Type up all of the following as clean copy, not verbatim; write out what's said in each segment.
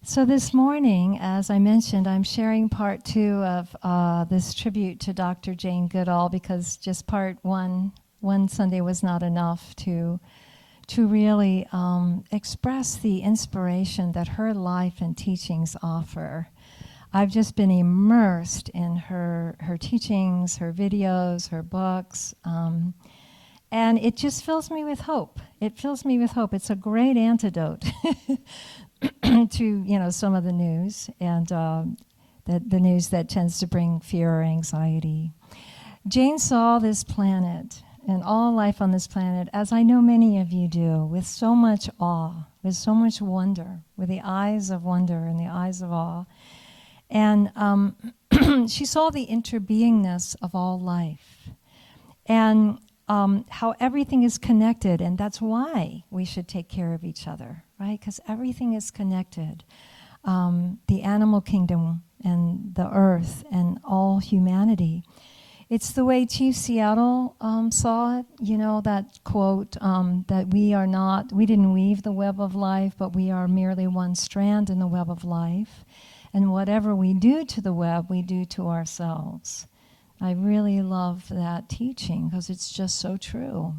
So this morning, as I mentioned, I'm sharing part 2 of this tribute to Dr. Jane Goodall, because just part one Sunday was not enough to really express the inspiration that her life and teachings offer. I've just been immersed in her teachings, her videos, her books, and it just fills me with hope. It fills me with hope. It's a great antidote to some of the news, and the news that tends to bring fear or anxiety. Jane saw this planet and all life on this planet, as I know many of you do, with so much awe, with so much wonder, with the eyes of wonder and the eyes of awe. And she saw the interbeingness of all life, and how everything is connected, and that's why we should take care of each other, right? Because everything is connected. The animal kingdom and the earth and all humanity. It's the way Chief Seattle saw it, that quote, that we didn't weave the web of life, but we are merely one strand in the web of life. And whatever we do to the web, we do to ourselves. I really love that teaching because it's just so true.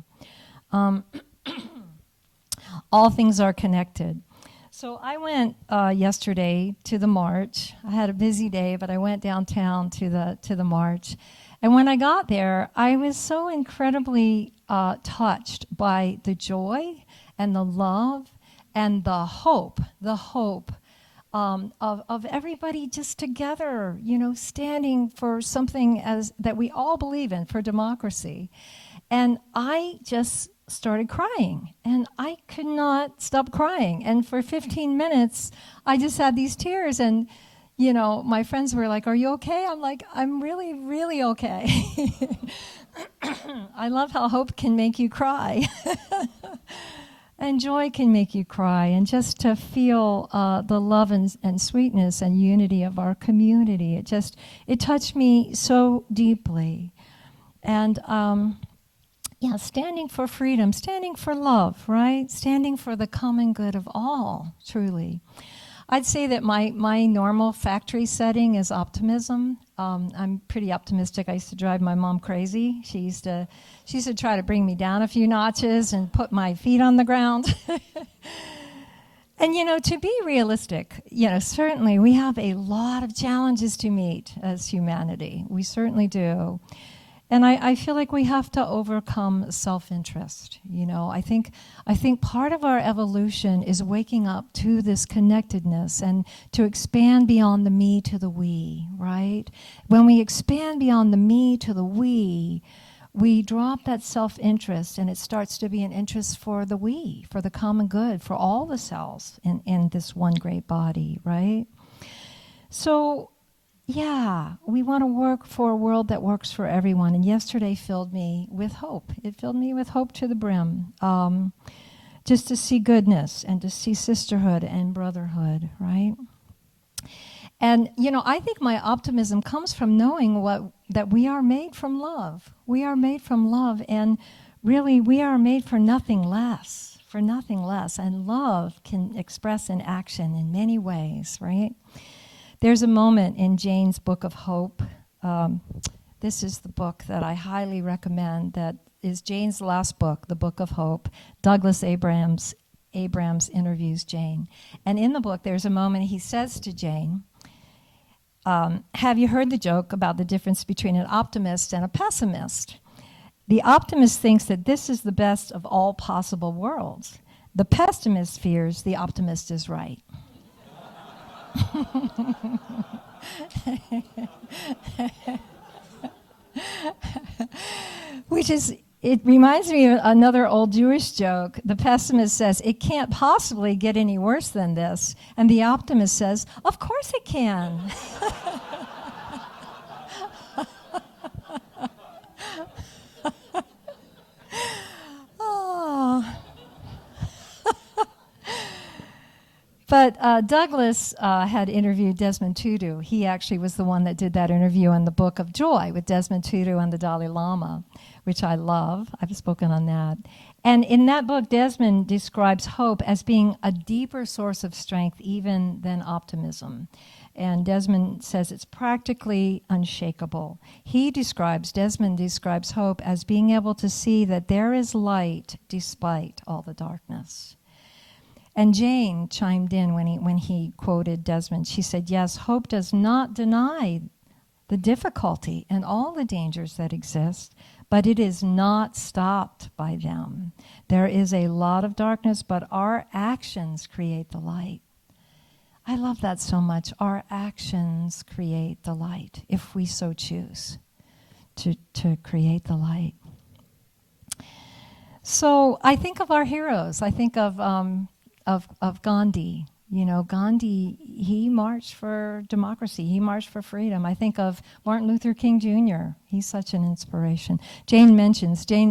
All things are connected. So I went yesterday to the march. I had a busy day, but I went downtown to the march. And when I got there, I was so incredibly touched by the joy and the love and the hope of everybody just together, standing for something that we all believe in, for democracy. And I just started crying, and I could not stop crying. And for 15 minutes, I just had these tears, and my friends were like, "Are you okay?" I'm like, "I'm really, really okay." I love how hope can make you cry. And joy can make you cry, and just to feel the love and sweetness and unity of our community, it touched me so deeply. And standing for freedom, standing for love, right? Standing for the common good of all, truly. I'd say that my normal factory setting is optimism. I'm pretty optimistic. I used to drive my mom crazy. She used to try to bring me down a few notches and put my feet on the ground. And to be realistic, certainly we have a lot of challenges to meet as humanity. We certainly do. And I feel like we have to overcome self-interest. I think part of our evolution is waking up to this connectedness and to expand beyond the me to the we, right? When we expand beyond the me to the we drop that self-interest, and it starts to be an interest for the we, for the common good, for all the cells in this one great body, right? So, yeah, we want to work for a world that works for everyone. And yesterday filled me with hope. It filled me with hope to the brim. Just to see goodness and to see sisterhood and brotherhood, right? And, I think my optimism comes from knowing that we are made from love. We are made from love, and really we are made for nothing less, And love can express in action in many ways, right? There's a moment in Jane's Book of Hope. This is the book that I highly recommend, that is Jane's last book, The Book of Hope. Douglas Abrams interviews Jane. And in the book, there's a moment he says to Jane, have you heard the joke about the difference between an optimist and a pessimist? The optimist thinks that this is the best of all possible worlds. The pessimist fears the optimist is right. It reminds me of another old Jewish joke. The pessimist says, "It can't possibly get any worse than this." And the optimist says, "Of course it can." But Douglas had interviewed Desmond Tutu. He actually was the one that did that interview on the Book of Joy with Desmond Tutu and the Dalai Lama, which I love. I've spoken on that. And in that book, Desmond describes hope as being a deeper source of strength even than optimism. And Desmond says it's practically unshakable. Desmond describes hope as being able to see that there is light despite all the darkness. And Jane chimed in when he quoted Desmond. She said, yes, hope does not deny the difficulty and all the dangers that exist, but it is not stopped by them. There is a lot of darkness, but our actions create the light. I love that so much. Our actions create the light, if we so choose to create the light. So I think of our heroes. I think of Gandhi. You know, Gandhi, he marched for democracy. He marched for freedom. I think of Martin Luther King Jr. He's such an inspiration. Jane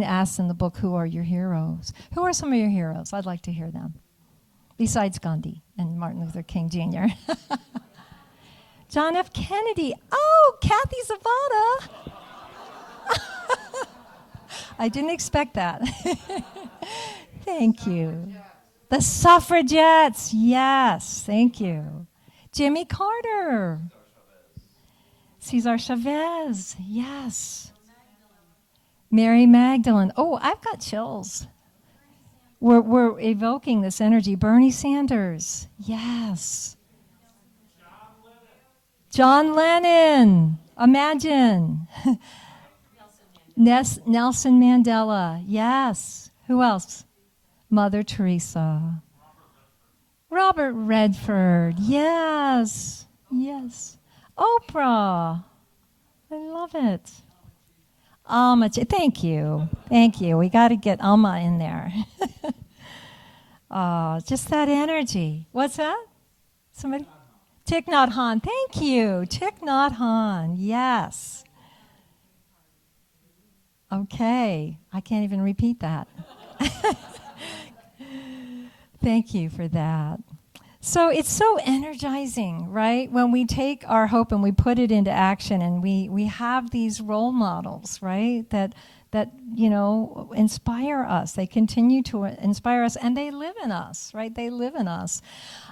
asks in the book, who are your heroes? Who are some of your heroes? I'd like to hear them. Besides Gandhi and Martin Luther King Jr. John F. Kennedy. Oh, Kathy Zavada. I didn't expect that. Thank you. The suffragettes, yes, thank you. Jimmy Carter. Cesar Chavez, yes. Mary Magdalene. Oh, I've got chills. We're evoking this energy. Bernie Sanders, yes. John Lennon, imagine. Nelson Mandela, yes. Who else? Mother Teresa. Robert Redford, yes, yes. Oprah, I love it. Alma, thank you. We got to get Alma in there. Just that energy. What's that? Somebody? Thich Nhat Hanh, thank you. Thich Nhat Hanh, yes. Okay, I can't even repeat that. Thank you for that. So it's so energizing, right? When we take our hope and we put it into action and we have these role models, right? That inspire us. They continue to inspire us and they live in us, right? They live in us.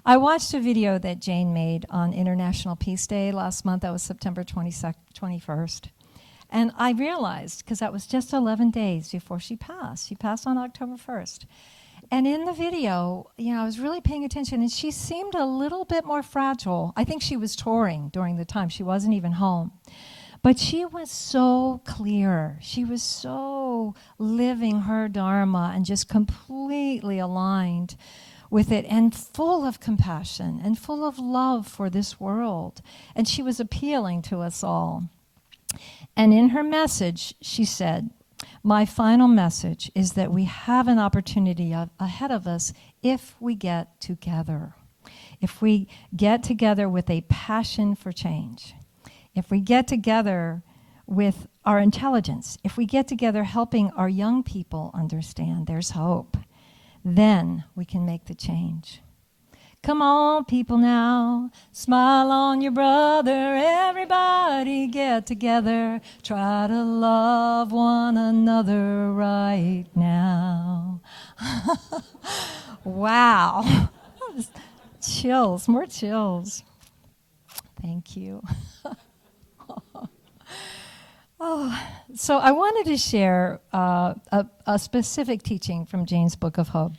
I watched a video that Jane made on International Peace Day last month. That was September 21st. And I realized, because that was just 11 days before she passed. She passed on October 1st. And in the video, I was really paying attention, and she seemed a little bit more fragile. I think she was touring during the time. She wasn't even home. But she was so clear. She was so living her dharma and just completely aligned with it and full of compassion and full of love for this world. And she was appealing to us all. And in her message, she said, my final message is that we have an opportunity ahead of us if we get together. If we get together with a passion for change. If we get together with our intelligence. If we get together helping our young people understand there's hope. Then we can make the change. Come on, people now, smile on your brother, everybody get together, try to love one another right now. Wow. Chills, more chills. Thank you. So I wanted to share a specific teaching from Jane's Book of Hope.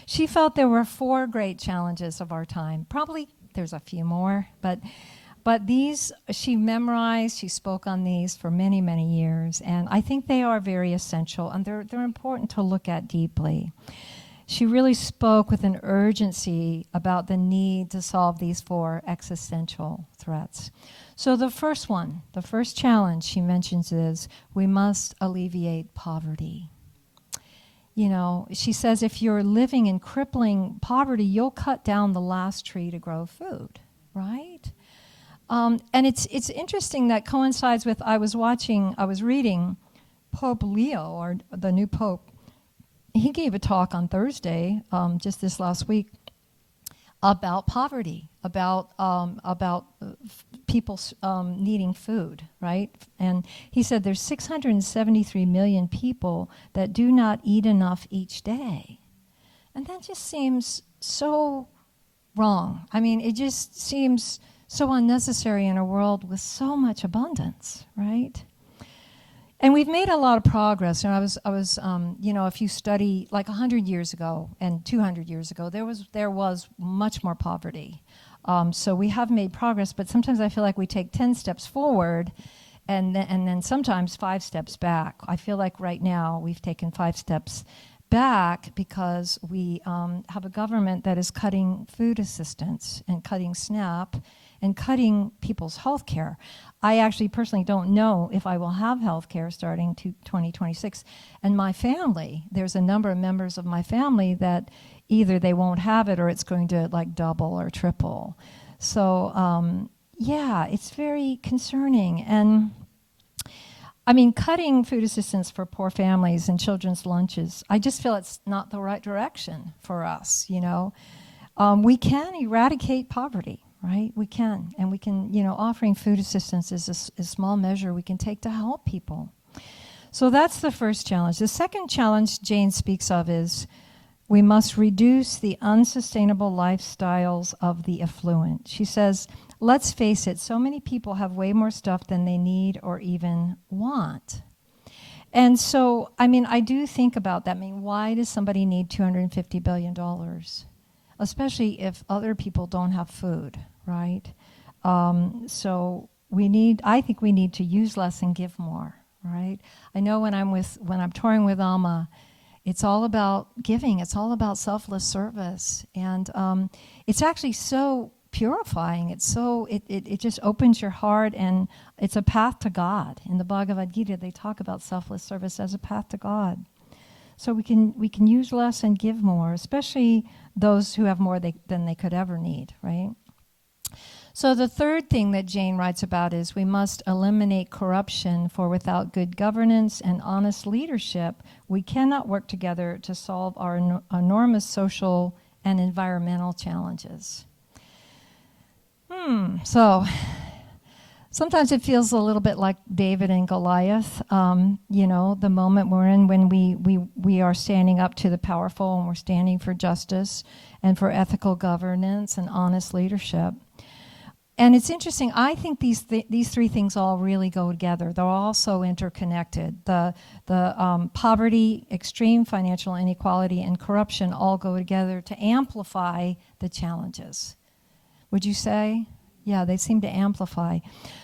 She felt there were 4 great challenges of our time. Probably there's a few more, but these she memorized, she spoke on these for many, many years, and I think they are very essential, and they're important to look at deeply. She really spoke with an urgency about the need to solve these 4 existential threats. So the first challenge she mentions is we must alleviate poverty. She says if you're living in crippling poverty, you'll cut down the last tree to grow food, right? And it's interesting that coincides with, I was reading Pope Leo, or the new Pope. He gave a talk on Thursday, just this last week, about poverty, about people needing food, right? And he said there's 673 million people that do not eat enough each day. And that just seems so wrong. I mean, it just seems so unnecessary in a world with so much abundance, right? And we've made a lot of progress. And I was, if you study like 100 years ago and 200 years ago, there was much more poverty. So we have made progress, but sometimes I feel like we take 10 steps forward and then sometimes 5 steps back. I feel like right now we've taken 5 steps back because we have a government that is cutting food assistance and cutting SNAP and cutting people's health care. I actually personally don't know if I will have health care starting 2026. And my family, there's a number of members of my family that either they won't have it or it's going to like double or triple. So it's very concerning. And I mean, cutting food assistance for poor families and children's lunches, I just feel it's not the right direction for us, We can eradicate poverty, right? We can. And we can, offering food assistance is a small measure we can take to help people. So that's the first challenge. The second challenge Jane speaks of is we must reduce the unsustainable lifestyles of the affluent. She says, let's face it, so many people have way more stuff than they need or even want. And so, I mean, I do think about that. I mean, why does somebody need $250 billion? Especially if other people don't have food, right? So I think we need to use less and give more, right? I know when I'm touring with Alma, it's all about giving. It's all about selfless service. And it's actually so purifying. It's so, it just opens your heart, and it's a path to God. In the Bhagavad Gita, they talk about selfless service as a path to God. So we can use less and give more, especially those who have more than they could ever need, right? So the third thing that Jane writes about is we must eliminate corruption, for without good governance and honest leadership, we cannot work together to solve our enormous social and environmental challenges. So sometimes it feels a little bit like David and Goliath, the moment we're in when we are standing up to the powerful and we're standing for justice and for ethical governance and honest leadership. And it's interesting, I think these 3 things all really go together. They're also interconnected. The poverty, extreme financial inequality, and corruption all go together to amplify the challenges. Would you say? Yeah, they seem to amplify.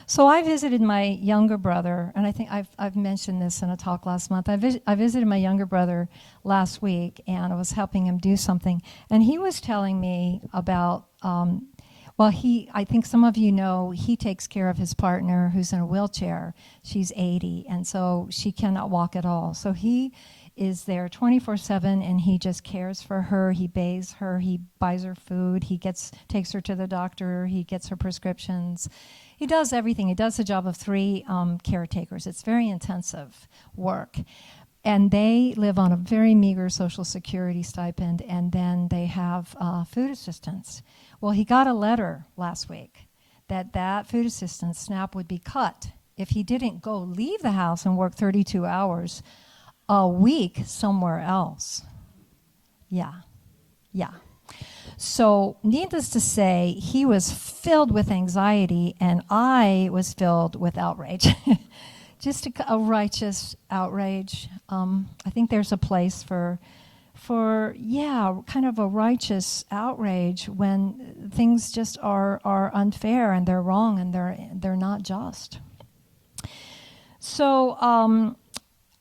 So I visited my younger brother, and I think I've mentioned this in a talk last month. I visited my younger brother last week, and I was helping him do something. And he was telling me about, I think some of you know, he takes care of his partner who's in a wheelchair. She's 80, and so she cannot walk at all. So he is there 24/7, and he just cares for her. He bathes her, he buys her food, he takes her to the doctor, he gets her prescriptions. He does everything. He does the job of 3 caretakers. It's very intensive work. And they live on a very meager Social Security stipend, and then they have food assistance. Well, he got a letter last week that food assistance, SNAP, would be cut if he didn't go leave the house and work 32 hours a week somewhere else. Yeah. So needless to say, he was filled with anxiety, and I was filled with outrage. Just a righteous outrage. I think there's a place for kind of a righteous outrage when things just are unfair and they're wrong and they're not just. So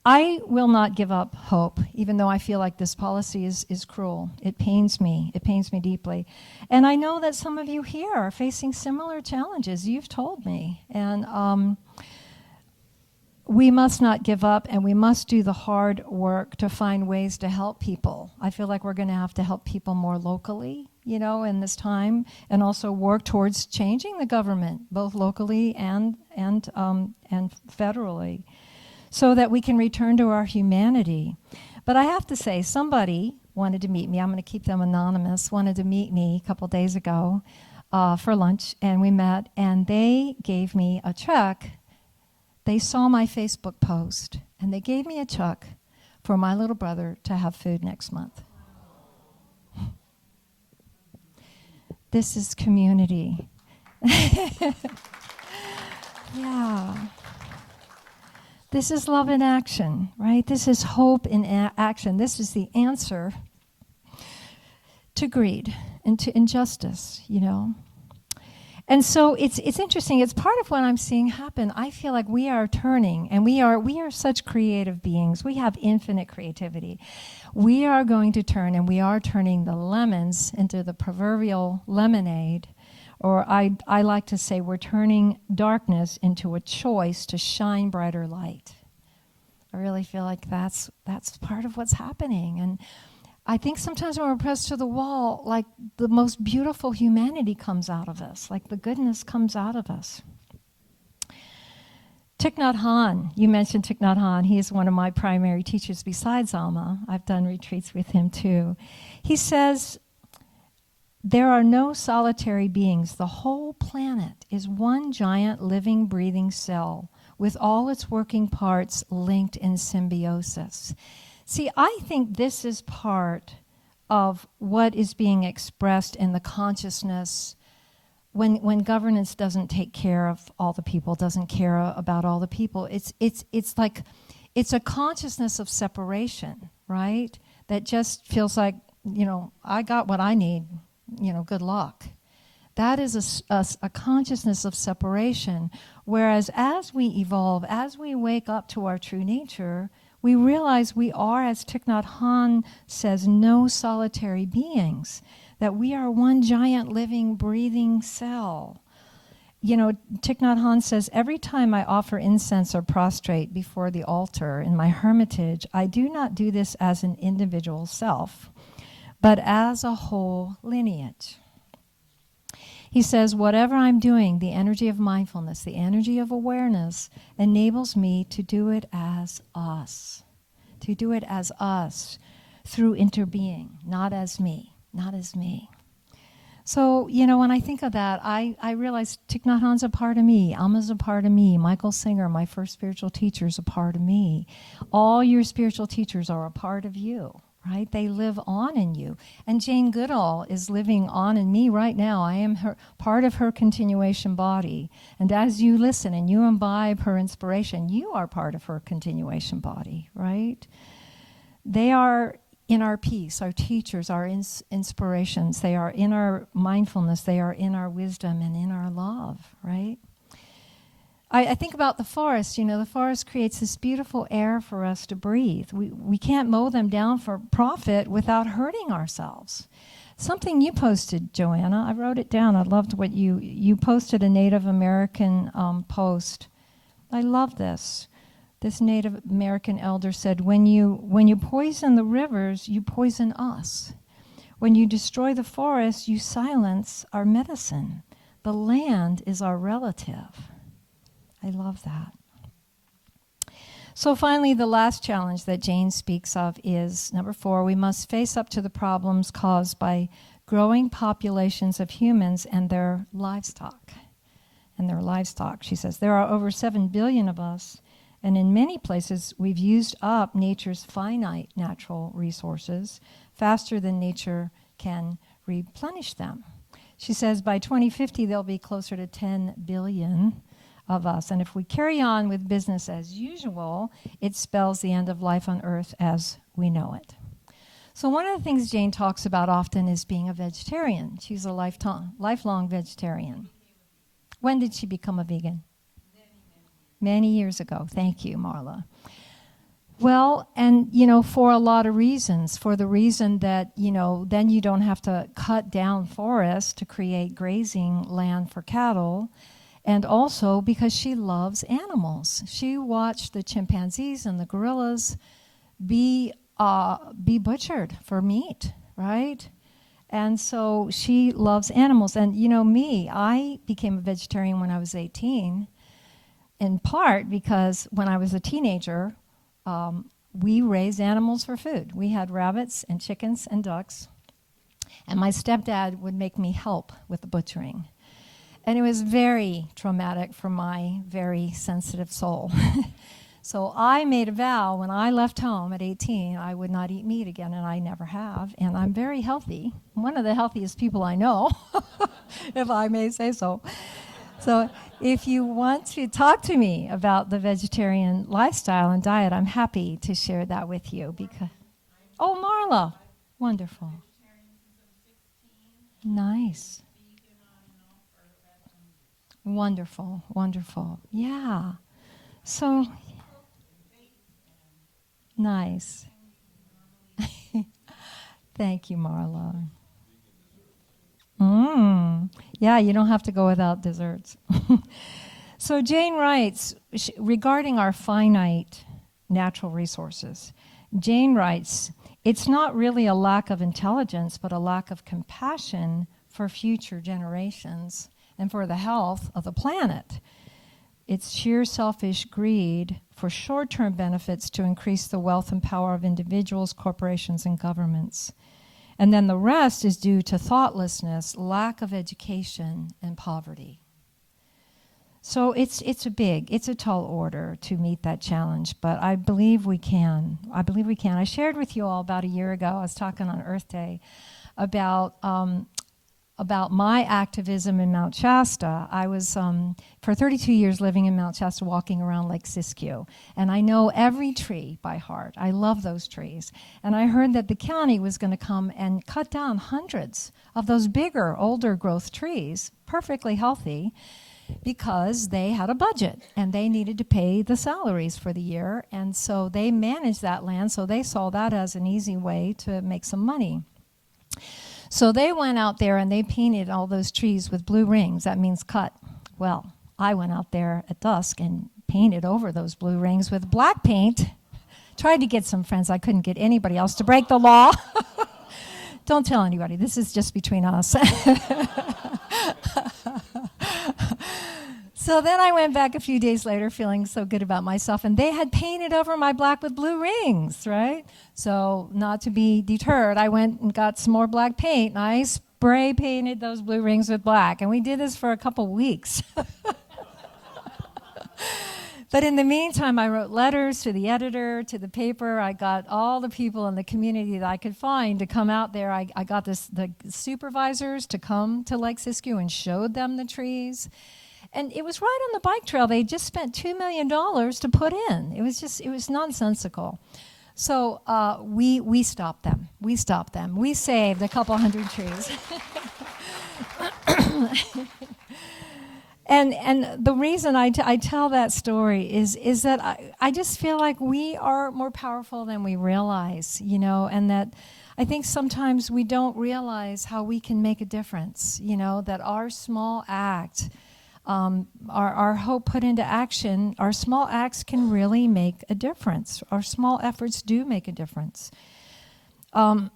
I will not give up hope, even though I feel like this policy is cruel. It pains me. It pains me deeply. And I know that some of you here are facing similar challenges. You've told me. And we must not give up, and we must do the hard work to find ways to help people. I feel like we're going to have to help people more locally, in this time, and also work towards changing the government, both locally and federally, so that we can return to our humanity. But I have to say, somebody wanted to meet me. I'm going to keep them anonymous. Wanted to meet me a couple days ago for lunch, and we met, and they gave me a check. They saw my Facebook post, and they gave me a check for my little brother to have food next month. This is community. Yeah. This is love in action, right? This is hope in action. This is the answer to greed and to injustice, you know. And so it's interesting. It's part of what I'm seeing happen. I feel like we are turning, and we are such creative beings. We have infinite creativity. We are going to turn, and we are turning the lemons into the proverbial lemonade. Or I like to say we're turning darkness into a choice to shine brighter light. I really feel like that's part of what's happening. And I think sometimes when we're pressed to the wall, like the most beautiful humanity comes out of us, like the goodness comes out of us. Thich Nhat Hanh, you mentioned Thich Nhat Hanh. He is one of my primary teachers besides Alma. I've done retreats with him too. He says, there are no solitary beings. The whole planet is one giant living, breathing cell with all its working parts linked in symbiosis. See, I think this is part of what is being expressed in the consciousness when governance doesn't take care of all the people, doesn't care about all the people. It's like it's a consciousness of separation, right? That just feels like, you know, I got what I need. You know, good luck. That is a consciousness of separation. Whereas as we evolve, as we wake up to our true nature, we realize we are, as Thich Nhat Hanh says, no solitary beings. That we are one giant living, breathing cell. You know, Thich Nhat Hanh says, every time I offer incense or prostrate before the altar in my hermitage, I do not do this as an individual self, but as a whole lineage. He says, whatever I'm doing, the energy of mindfulness, the energy of awareness, enables me to do it as us. To do it as us through interbeing, not as me, not as me. So, you know, when I think of that, I realize Thich Nhat Hanh's a part of me, Alma's a part of me, Michael Singer, my first spiritual teacher, is a part of me. All your spiritual teachers are a part of you. Right? They live on in you. And Jane Goodall is living on in me right now. I am part of her continuation body. And as you listen and you imbibe her inspiration, you are part of her continuation body, right? They are in our peace, our teachers, our inspirations. They are in our mindfulness. They are in our wisdom and in our love, right? I think about the forest. You know, the forest creates this beautiful air for us to breathe. We can't mow them down for profit without hurting ourselves. Something you posted, Joanna, I wrote it down. I loved what you posted, a Native American post. I love this. This Native American elder said, when you poison the rivers, you poison us. When you destroy the forest, you silence our medicine. The land is our relative. I love that. So finally, the last challenge that Jane speaks of is, number 4, we must face up to the problems caused by growing populations of humans and their livestock. She says, there are over 7 billion of us, and in many places we've used up nature's finite natural resources faster than nature can replenish them. She says by 2050 there'll be closer to 10 billion of us. And if we carry on with business as usual, it spells the end of life on Earth as we know it. So one of the things Jane talks about often is being a vegetarian. She's a lifelong vegetarian. When did she become a vegan? Many years ago. Thank you, Marla. Well, and, you know, for a lot of reasons. For the reason that, you know, then you don't have to cut down forests to create grazing land for cattle. And also because she loves animals. She watched the chimpanzees and the gorillas be butchered for meat, right? And so she loves animals. And you know me, I became a vegetarian when I was 18, in part because when I was a teenager, we raised animals for food. We had rabbits and chickens and ducks. And my stepdad would make me help with the butchering. And it was very traumatic for my very sensitive soul. So I made a vow when I left home at 18, I would not eat meat again, and I never have. And I'm very healthy. I'm one of the healthiest people I know, if I may say so. So if you want to talk to me about the vegetarian lifestyle and diet, I'm happy to share that with you. Oh, Marla. Wonderful. Nice. Wonderful, wonderful. Yeah. So, nice. Thank you, Marla. Yeah, you don't have to go without desserts. So Jane writes, regarding our finite natural resources, Jane writes, it's not really a lack of intelligence, but a lack of compassion for future generations and for the health of the planet. It's sheer selfish greed for short-term benefits to increase the wealth and power of individuals, corporations, and governments. And then the rest is due to thoughtlessness, lack of education, and poverty. So it's a tall order to meet that challenge, but I believe we can. I shared with you all about a year ago, I was talking on Earth Day, about my activism in Mount Shasta. I was, for 32 years, living in Mount Shasta, walking around Lake Siskiyou. And I know every tree by heart. I love those trees. And I heard that the county was going to come and cut down hundreds of those bigger, older growth trees, perfectly healthy, because they had a budget and they needed to pay the salaries for the year. And so they managed that land, so they saw that as an easy way to make some money. So they went out there and they painted all those trees with blue rings. That means cut. Well, I went out there at dusk and painted over those blue rings with black paint. Tried to get some friends. I couldn't get anybody else to break the law. Don't tell anybody. This is just between us. So then I went back a few days later feeling so good about myself, and they had painted over my black with blue rings, right? So not to be deterred, I went and got some more black paint, and I spray painted those blue rings with black, and we did this for a couple weeks. But in the meantime, I wrote letters to the editor, to the paper. I got all the people in the community that I could find to come out there. I got the supervisors to come to Lake Siskiyou and showed them the trees. And it was right on the bike trail they just spent $2 million to put in. It was nonsensical. So we stopped them. We saved a couple hundred trees. And the reason I tell that story is that I just feel like we are more powerful than we realize, and that I think sometimes we don't realize how we can make a difference, that our small act, our hope put into action, our small acts can really make a difference. Our small efforts do make a difference. In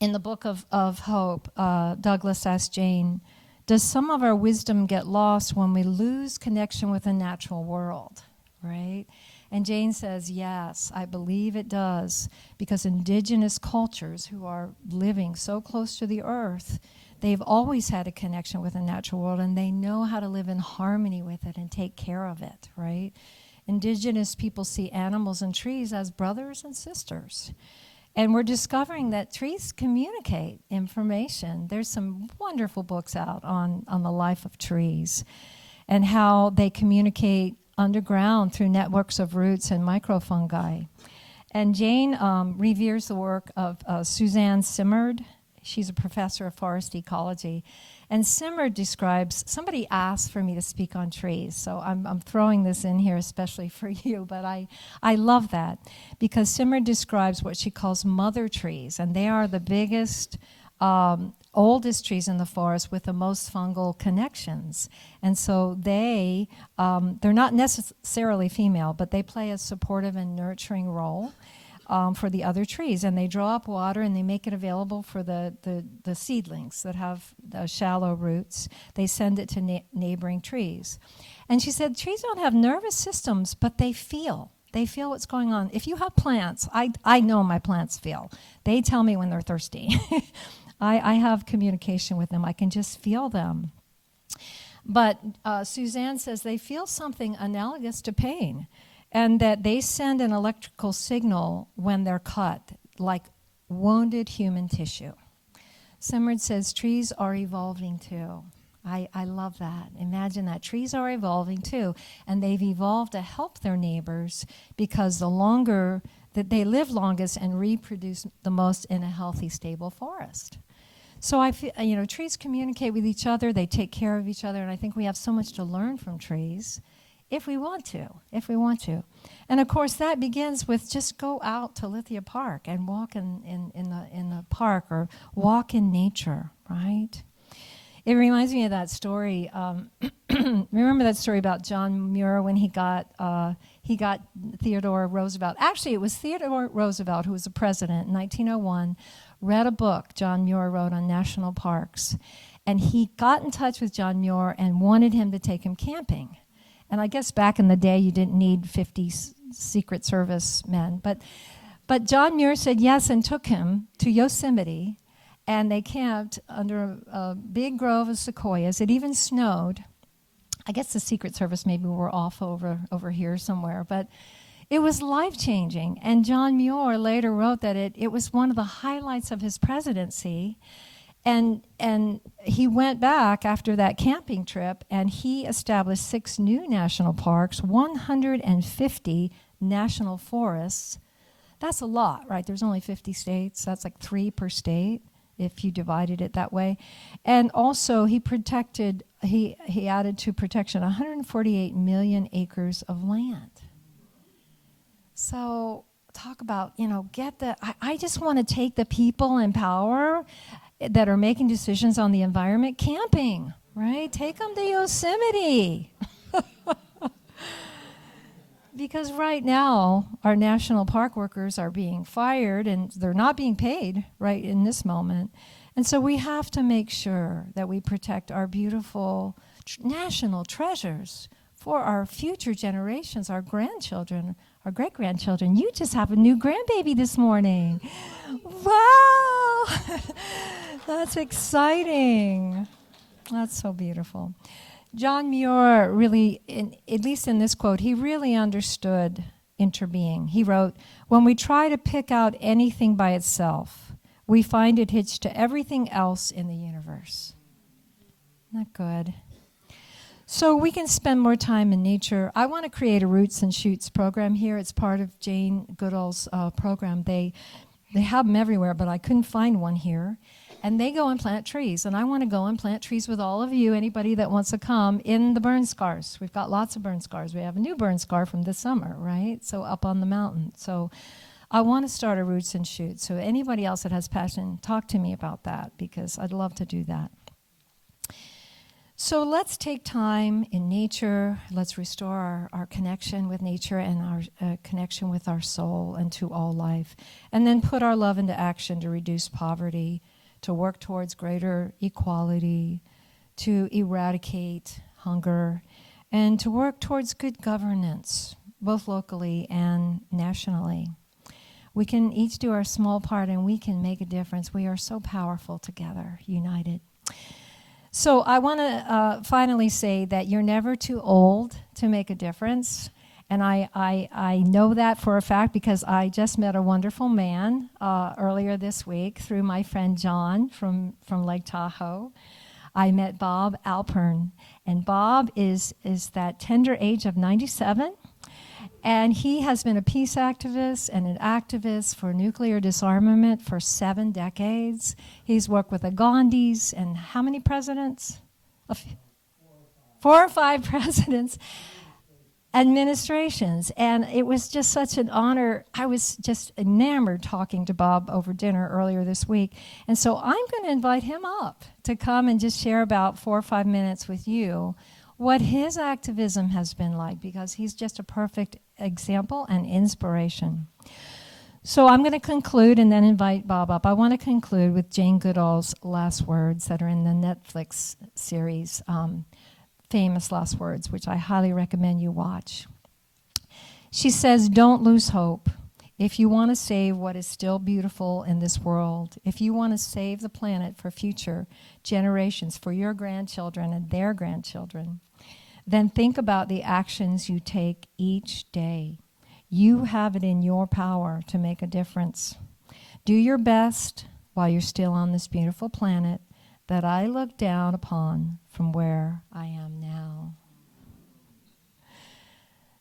the book of Hope, Douglas asked Jane, does some of our wisdom get lost when we lose connection with the natural world, right? And Jane says, yes, I believe it does, because indigenous cultures who are living so close to the earth, they've always had a connection with the natural world, and they know how to live in harmony with it and take care of it, right? Indigenous people see animals and trees as brothers and sisters. And we're discovering that trees communicate information. There's some wonderful books out on the life of trees and how they communicate underground through networks of roots and microfungi. And Jane reveres the work of Suzanne Simard. She's a professor of forest ecology. And Simard describes, somebody asked for me to speak on trees, so I'm throwing this in here especially for you, but I love that because Simard describes what she calls mother trees, and they are the biggest, oldest trees in the forest with the most fungal connections. And so they're not necessarily female, but they play a supportive and nurturing role for the other trees, and they draw up water and they make it available for the seedlings that have shallow roots. They send it to neighboring trees. And she said trees don't have nervous systems, but they feel. They feel what's going on. If you have plants, I know my plants feel. They tell me when they're thirsty. I have communication with them. I can just feel them. But Suzanne says they feel something analogous to pain, and that they send an electrical signal when they're cut, like wounded human tissue. Simard says trees are evolving too. I love that. Imagine that. Trees are evolving too, and they've evolved to help their neighbors because the longer that they live longest and reproduce the most in a healthy, stable forest. So I feel, trees communicate with each other, they take care of each other, and I think we have so much to learn from trees if we want to. And of course that begins with just go out to Lithia Park and walk in the park or walk in nature, right? It reminds me of that story. Remember that story about John Muir when he got Theodore Roosevelt. Actually, it was Theodore Roosevelt, who was the president in 1901, read a book John Muir wrote on national parks. And he got in touch with John Muir and wanted him to take him camping. And I guess back in the day, you didn't need 50 Secret Service men. But John Muir said yes and took him to Yosemite. And they camped under a big grove of sequoias. It even snowed. I guess the Secret Service maybe were off over here somewhere. But it was life-changing. And John Muir later wrote that it was one of the highlights of his presidency. And he went back after that camping trip, and he established 6 new national parks, 150 national forests. That's a lot, right? There's only 50 states. That's like 3 per state, if you divided it that way. And also he added to protection 148 million acres of land. So talk about, I just want to take the people in power that are making decisions on the environment camping, right? Take them to Yosemite. Because right now, our national park workers are being fired and they're not being paid right in this moment. And so we have to make sure that we protect our beautiful national treasures for our future generations, our grandchildren, our great-grandchildren. You just have a new grandbaby this morning. Wow! That's exciting. That's so beautiful. John Muir really, at least in this quote, he really understood interbeing. He wrote, "When we try to pick out anything by itself, we find it hitched to everything else in the universe." Not good. So we can spend more time in nature. I want to create a Roots and Shoots program here. It's part of Jane Goodall's program. They have them everywhere, but I couldn't find one here. And they go and plant trees. And I want to go and plant trees with all of you, anybody that wants to come, in the burn scars. We've got lots of burn scars. We have a new burn scar from this summer, right? So up on the mountain. So I want to start a Roots and Shoots. So anybody else that has passion, talk to me about that, because I'd love to do that. So let's take time in nature. Let's restore our connection with nature and our connection with our soul and to all life. And then put our love into action to reduce poverty, to work towards greater equality, to eradicate hunger, and to work towards good governance, both locally and nationally. We can each do our small part and we can make a difference. We are so powerful together, united. So I want to finally say that you're never too old to make a difference. And I know that for a fact because I just met a wonderful man earlier this week through my friend John from Lake Tahoe. I met Bob Alpern. And Bob is that tender age of 97. And he has been a peace activist and an activist for nuclear disarmament for 7 decades. He's worked with the Gandhis and how many presidents? 4 or 5 presidents, administrations. And it was just such an honor. I was just enamored talking to Bob over dinner earlier this week. And so I'm going to invite him up to come and just share about 4 or 5 minutes with you what his activism has been like, because he's just a perfect example and inspiration. So I'm going to conclude and then invite Bob up. I want to conclude with Jane Goodall's last words that are in the Netflix series, Famous Last Words, which I highly recommend you watch. She says, don't lose hope. If you want to save what is still beautiful in this world, if you want to save the planet for future generations, for your grandchildren and their grandchildren, then think about the actions you take each day. You have it in your power to make a difference. Do your best while you're still on this beautiful planet that I look down upon from where I am now.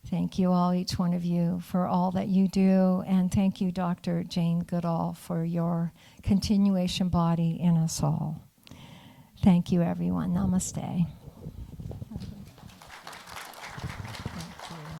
Thank you all, each one of you, for all that you do, and thank you, Dr. Jane Goodall, for your continuation body in us all. Thank you, everyone. Namaste.